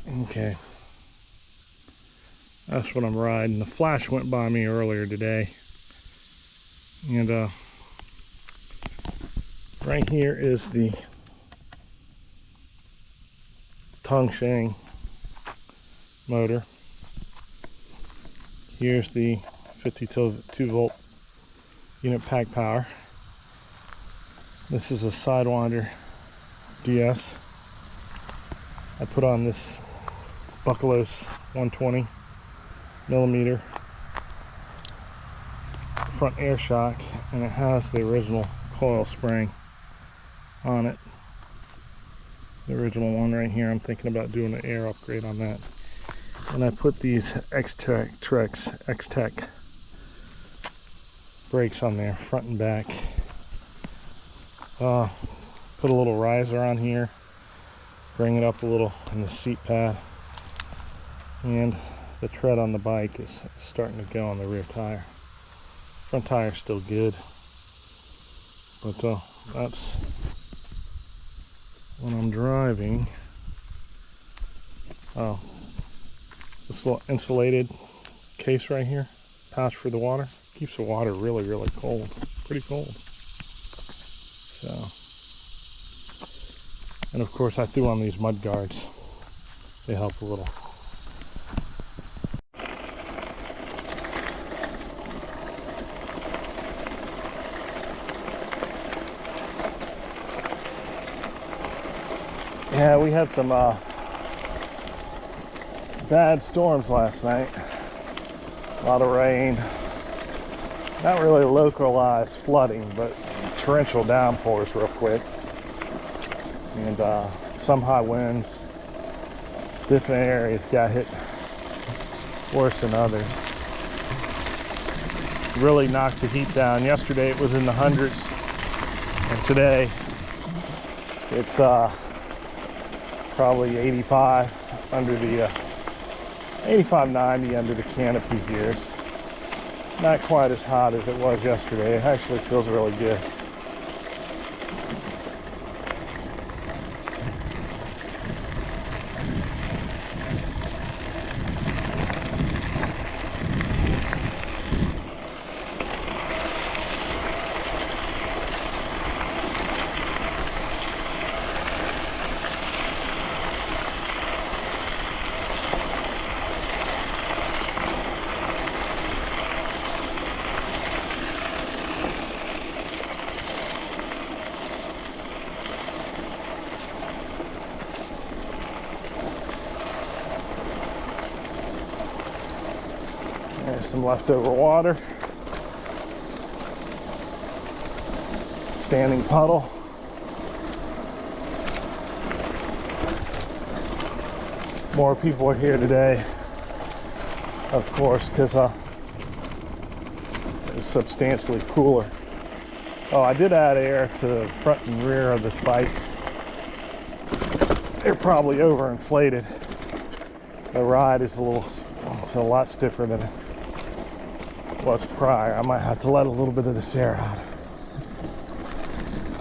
Okay. That's what I'm riding. The Flash went by me earlier today. And right here is the tongsheng motor. Here's the 52 volt unit pack power. This is a Sidewinder DS. I put on this Buckalos 120 millimeter front air shock, and it has the original coil spring on it. The original one right here. I'm thinking about doing an air upgrade on that. And I put these X-Tech brakes on there, front and back. Put a little riser on here, bring it up a little in the seat pad, and the tread on the bike is starting to go on the rear tire. Front tire's still good, but that's when I'm driving. Oh, this little insulated case right here, pouch for the water, keeps the water really, really cold, pretty cold. So, and of course I threw on these mud guards. They help a little. Yeah, we had some bad storms last night. A lot of rain. Not really localized flooding, but torrential downpours real quick. And some high winds. Different areas got hit worse than others. Really knocked the heat down. Yesterday it was in the hundreds, and today it's probably 85 under the 85, 90 under the canopy here. It's not quite as hot as it was yesterday. It actually feels really good. There's some leftover water. Standing puddle. More people are here today, of course, because it's substantially cooler. Oh, I did add air to the front and rear of this bike. They're probably overinflated. The ride is a lot stiffer than it was prior. I might have to let a little bit of this air out.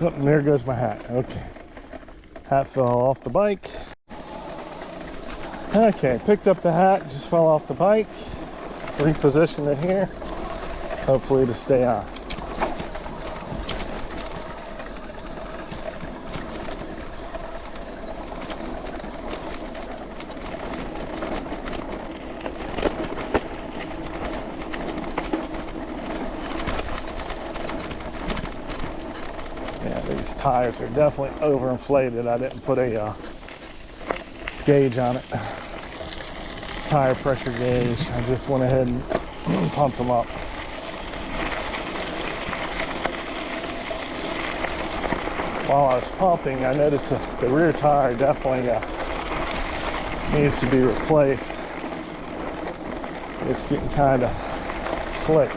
Oh, and there goes my hat. Okay, hat fell off the bike. Okay, picked up the hat, just fell off the bike. Repositioned it here, hopefully to stay on. Yeah, these tires are definitely overinflated. I didn't put a gauge on it, tire pressure gauge. I just went ahead and pumped them up. While I was pumping, I noticed that the rear tire definitely needs to be replaced. It's getting kind of slick.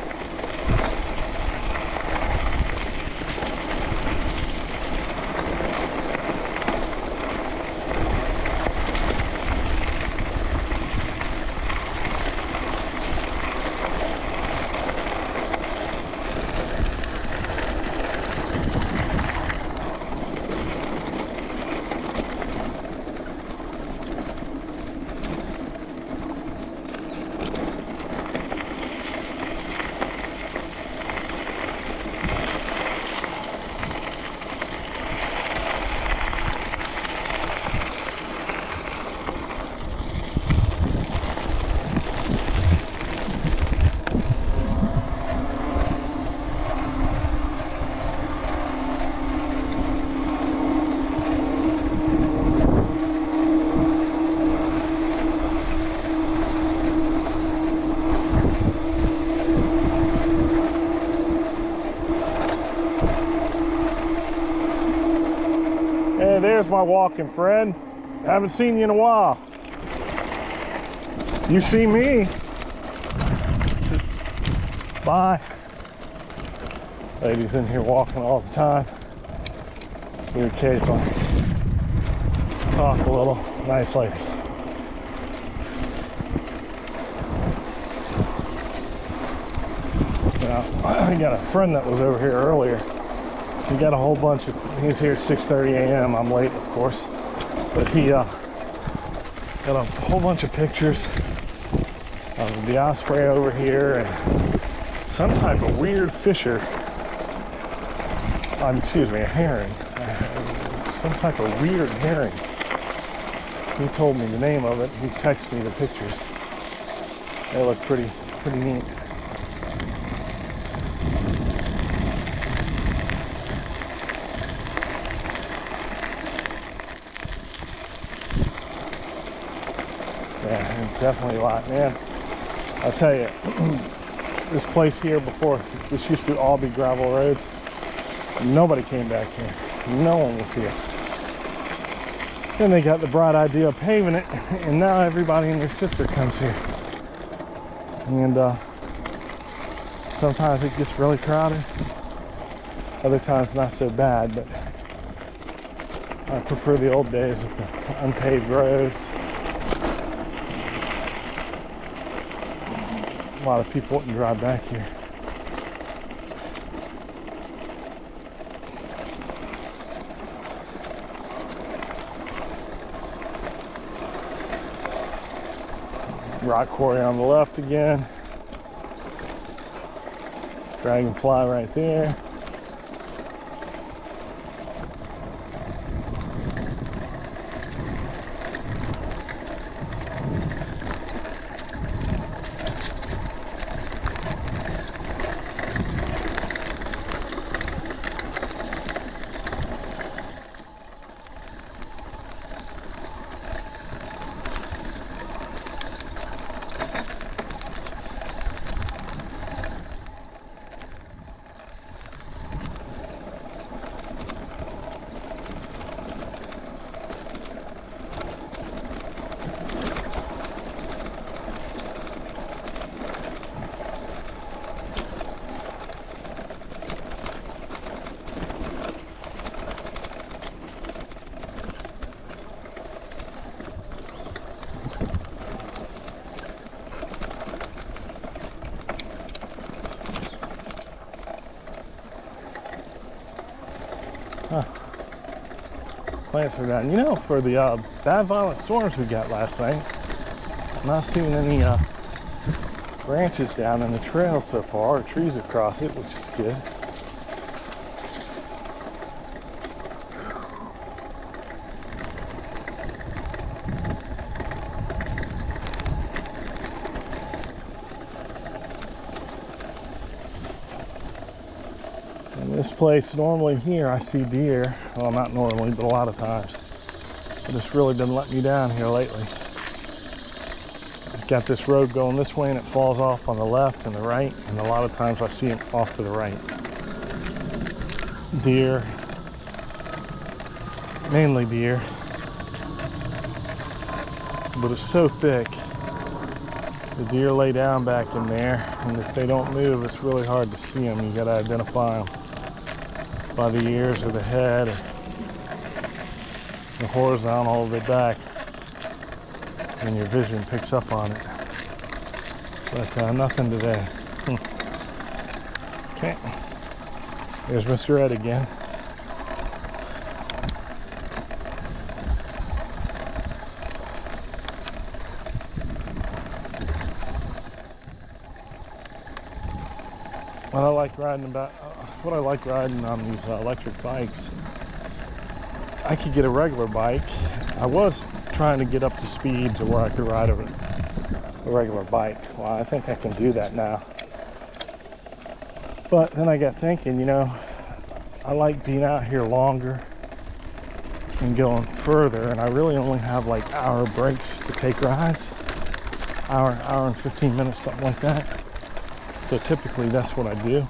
my walking, friend? Haven't seen you in a while. You see me? Bye. Ladies in here walking all the time. We occasionally talk a little. Nice lady. Now, I got a friend that was over here earlier. He got a whole bunch of, he's here at 6:30 a.m. I'm late, of course. But he got a whole bunch of pictures of the osprey over here and some type of weird fisher. Excuse me, a herring. Some type of weird herring. He told me the name of it. He texted me the pictures. They look pretty neat. Yeah, definitely a lot, man. I'll tell you, this place here before, this used to all be gravel roads. Nobody came back here. No one was here. Then they got the bright idea of paving it, and now everybody and their sister comes here. And sometimes it gets really crowded. Other times not so bad, but I prefer the old days with the unpaved roads. A lot of people wouldn't drive back here. Rock quarry on the left again. Dragonfly right there. Plants are down. You know, for the bad violent storms we got last night, I'm not seeing any branches down in the trail so far, or trees across it, which is good. This place, normally here I see deer. Well, not normally, but a lot of times. But it's really been letting me down here lately. I've got this road going this way and it falls off on the left and the right, and a lot of times I see it off to the right. Deer, mainly deer. But it's so thick. The deer lay down back in there, and if they don't move, it's really hard to see them. You gotta identify them by the ears or the head, or the horizontal of the back, and your vision picks up on it. But nothing today. Okay, there's Mr. Ed again. What I like riding on these electric bikes, I could get a regular bike. I was trying to get up to speed to where I could ride a regular bike. Well, I think I can do that now. But then I got thinking, you know, I like being out here longer and going further, and I really only have like hour breaks to take rides. Hour and 15 minutes, something like that. So typically that's what I do.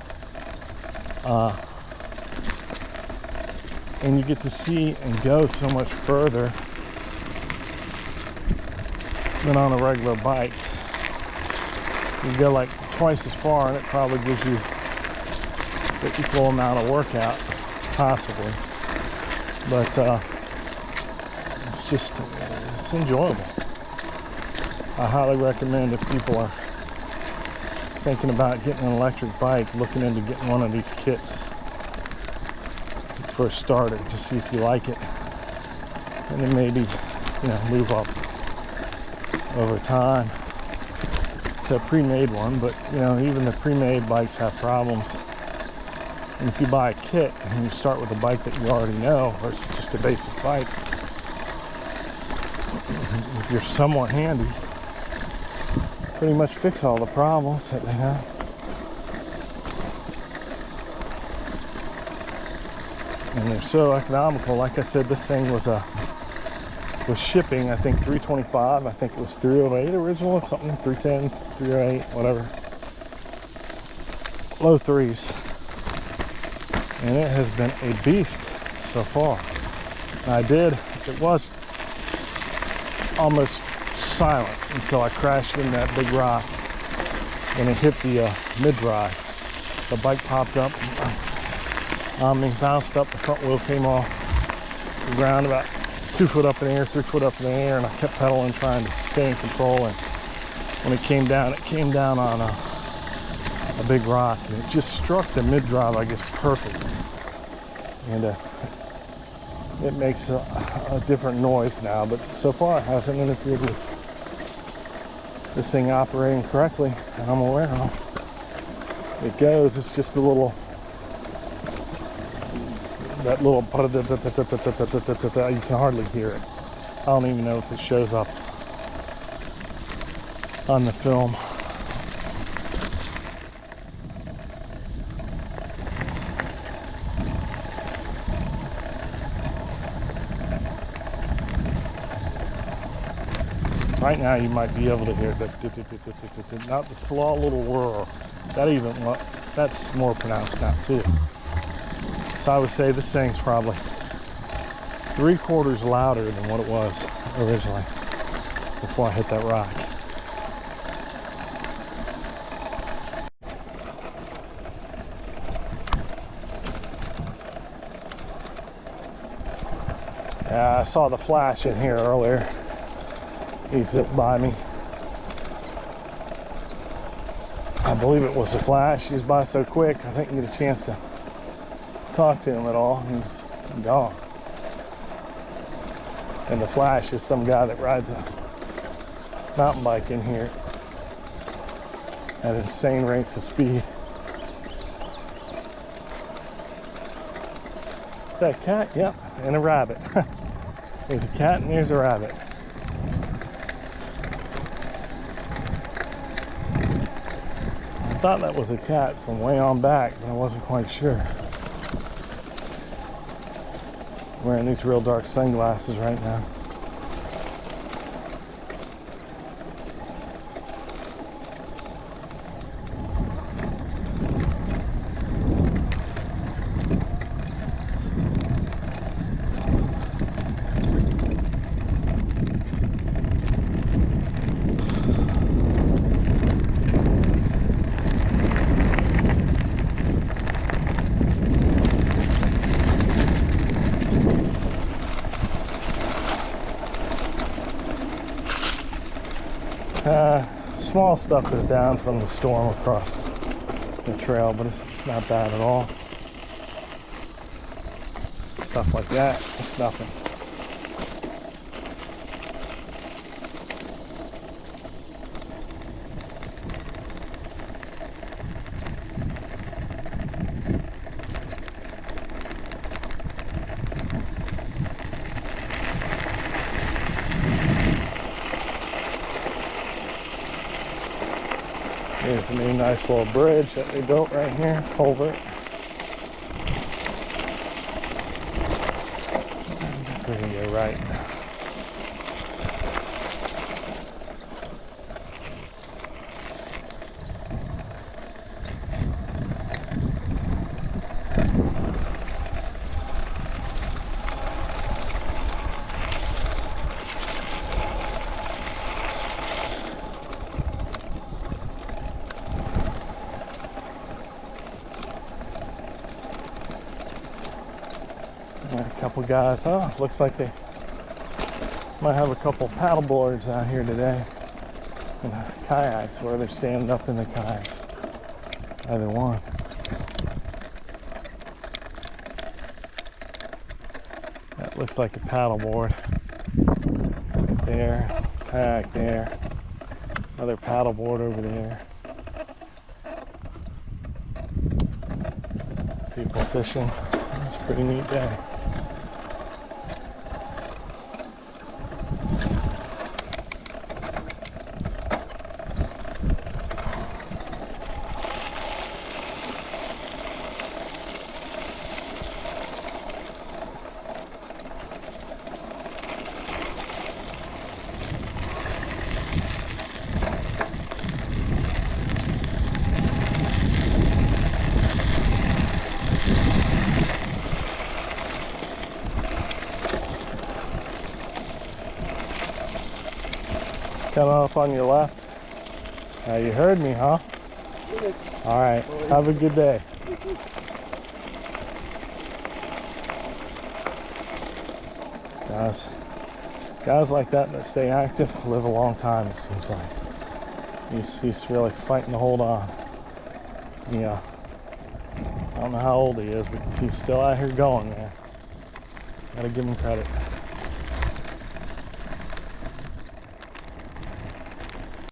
and you get to see and go so much further than on a regular bike. You go like twice as far, and it probably gives you the equal amount of workout, possibly. But it's enjoyable. I highly recommend, if people are thinking about getting an electric bike, looking into getting one of these kits first started, to see if you like it, and then maybe, you know, move up over time to a pre-made one. But you know, even the pre-made bikes have problems. And if you buy a kit and you start with a bike that you already know, or it's just a basic bike, if you're somewhat handy, pretty much fix all the problems that they have. And they're so economical. Like I said, this thing was shipping, I think $325. I think it was $308 original or something, $310, $308, whatever. Low threes. And it has been a beast so far. It was almost silent until I crashed in that big rock and it hit the mid-drive. The bike popped up, bounced up, the front wheel came off the ground about 2 foot up in the air, 3 foot up in the air, and I kept pedaling, trying to stay in control. And when it came down on a big rock, and it just struck the mid-drive, I guess, perfectly. And it makes a different noise now, but so far it hasn't interfered with this thing operating correctly, and I'm aware of. It goes, it's just a little, that little, you can hardly hear it. I don't even know if it shows up on the film. Right now you might be able to hear that, not the slow little whir. That's more pronounced now too. So I would say this thing's probably 3/4 louder than what it was originally before I hit that rock. Yeah, I saw the flash in here earlier. He zipped by me. I believe it was a flash. He was by so quick, I didn't get a chance to talk to him at all. He was gone. And the flash is some guy that rides a mountain bike in here at insane rates of speed. Is that a cat? Yep, and a rabbit. There's a cat and there's a rabbit. I thought that was a cat from way on back, but I wasn't quite sure. Wearing these real dark sunglasses right now. Small stuff is down from the storm across the trail, but it's not bad at all. Stuff like that, it's nothing. Here's a new nice little bridge that they built right here, culvert. We're gonna go right. couple guys. Oh, looks like they might have a couple paddle boards out here today. And kayaks, where they're standing up in the kayaks. Either one. That looks like a paddle board. Right there. Kayak there. Another paddle board over there. People fishing. It's a pretty neat day. Coming up on your left. You heard me, huh? Yes. All right. Have a good day. Guys like that stay active live a long time, it seems like. He's really fighting to hold on. Yeah. I don't know how old he is, but he's still out here going, man. Gotta give him credit.